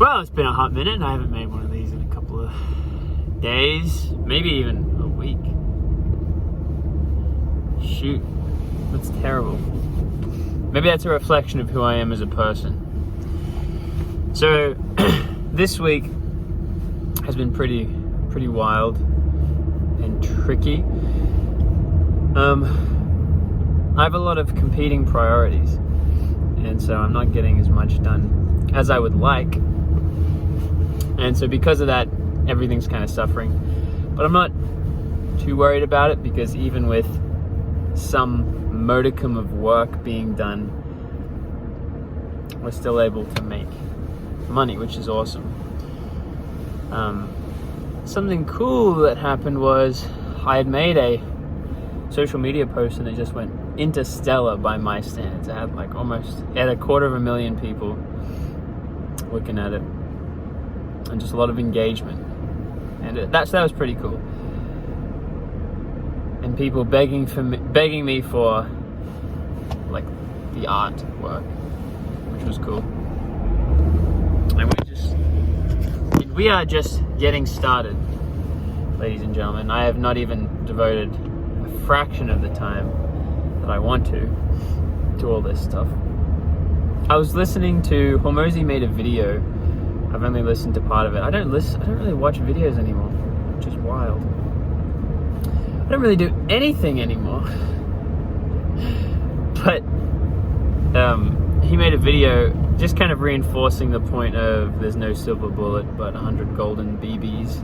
Well, it's been a hot minute and I haven't made one of these in a couple of days, maybe even a week. Shoot, that's terrible. Maybe that's a reflection of who I am as a person. So, this week has been pretty wild and tricky. I have a lot of competing priorities, and so I'm not getting as much done as I would like. And so because of that, everything's kind of suffering. But I'm not too worried about it, because even with some modicum of work being done, we're still able to make money, which is awesome. Something cool that happened was I had made a social media post and it just went interstellar by my standards. It had it had 250,000 people looking at it, and just a lot of engagement, and that was pretty cool. And people begging me for like the artwork, which was cool. And we are just getting started, ladies and gentlemen. I have not even devoted a fraction of the time that I want to all this stuff. I was listening to Hormozi made a video. I've only listened to part of it. I don't really watch videos anymore, which is wild. I don't really do anything anymore. But he made a video just kind of reinforcing the point of there's no silver bullet but 100 golden BBs,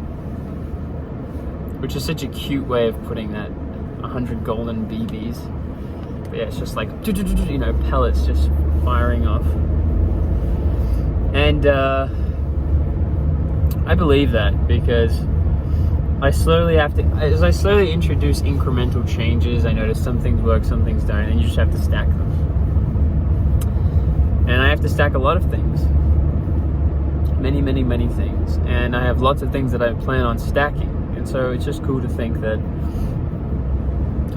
which is such a cute way of putting that, 100 golden BBs. But yeah, it's just like, pellets just firing off. And I believe that, because as I slowly introduce incremental changes, I notice some things work, some things don't, and you just have to stack them. And I have to stack a lot of things. Many, many, many things. And I have lots of things that I plan on stacking. And so it's just cool to think that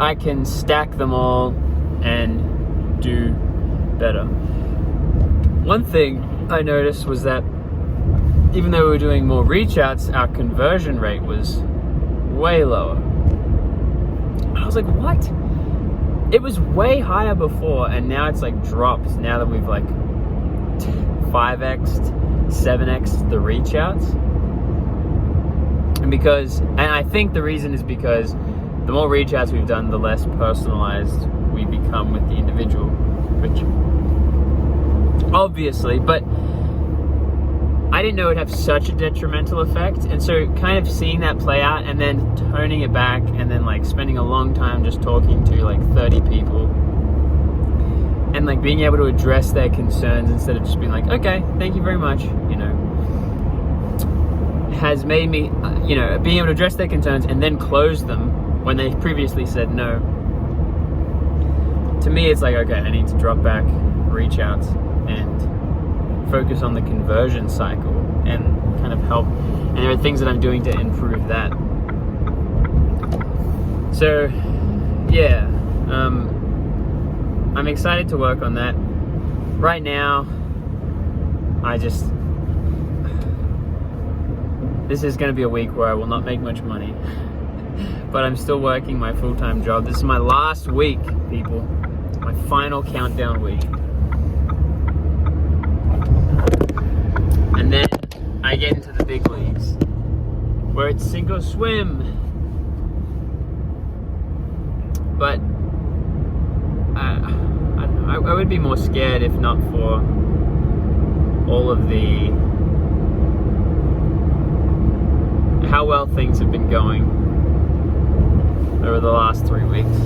I can stack them all and do better. One thing I noticed was that even though we were doing more reach outs, our conversion rate was way lower. I was like, what? It was way higher before, and now it's like dropped now that we've like 5x'd, 7x'd the reach outs. And I think the reason is because the more reach outs we've done, the less personalized we become with the individual, which obviously, but I didn't know it'd have such a detrimental effect. And so kind of seeing that play out and then toning it back, and then like spending a long time just talking to like 30 people and like being able to address their concerns instead of just being like, okay, thank you very much, has made me, being able to address their concerns and then close them when they previously said no. To me, it's like, okay, I need to drop back reach outs and focus on the conversion cycle and kind of help. And there are things that I'm doing to improve that. So, yeah, I'm excited to work on that. Right now, this is going to be a week where I will not make much money, but I'm still working my full-time job. This is my last week, people. My final countdown week. And then I get into the big leagues, where it's sink or swim. But I would be more scared if not for all of how well things have been going over the last 3 weeks.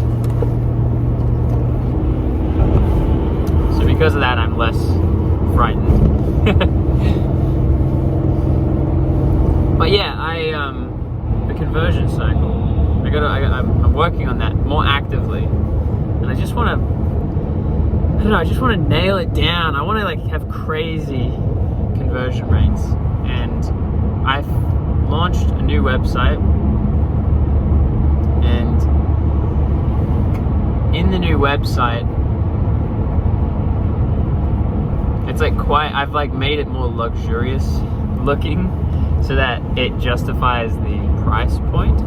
So because of that, I'm less frightened. But yeah, the conversion cycle, I'm working on that more actively, and I just want to nail it down. I want to like have crazy conversion rates, and I've launched a new website, and in the new website, it's like I've like made it more luxurious looking so that it justifies the price point.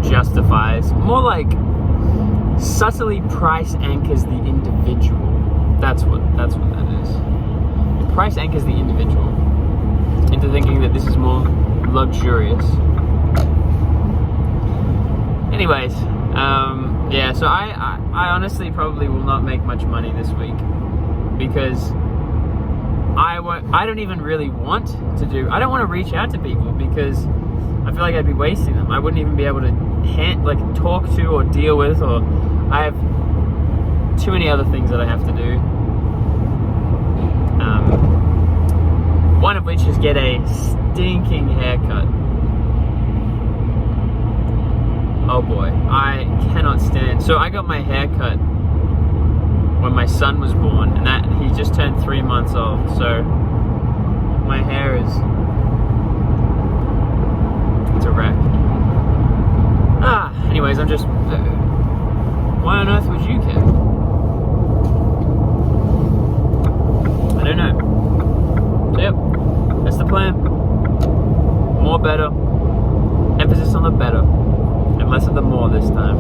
Justifies, more like subtly price anchors the individual. That's what that is. The price anchors the individual into thinking that this is more luxurious. Anyways, yeah, so I honestly probably will not make much money this week because I don't even really want to I don't want to reach out to people because I feel like I'd be wasting them. I wouldn't even be able to talk to or deal with, or I have too many other things that I have to do. One of which is get a stinking haircut. Oh boy, I cannot stand. So I got my hair cut when my son was born, and that he just turned 3 months old. So my hair is it's a wreck. Anyways, I'm just. Why on earth would you care? I don't know. So, yep, that's the plan. More better. Emphasis on the better. And less of the more this time.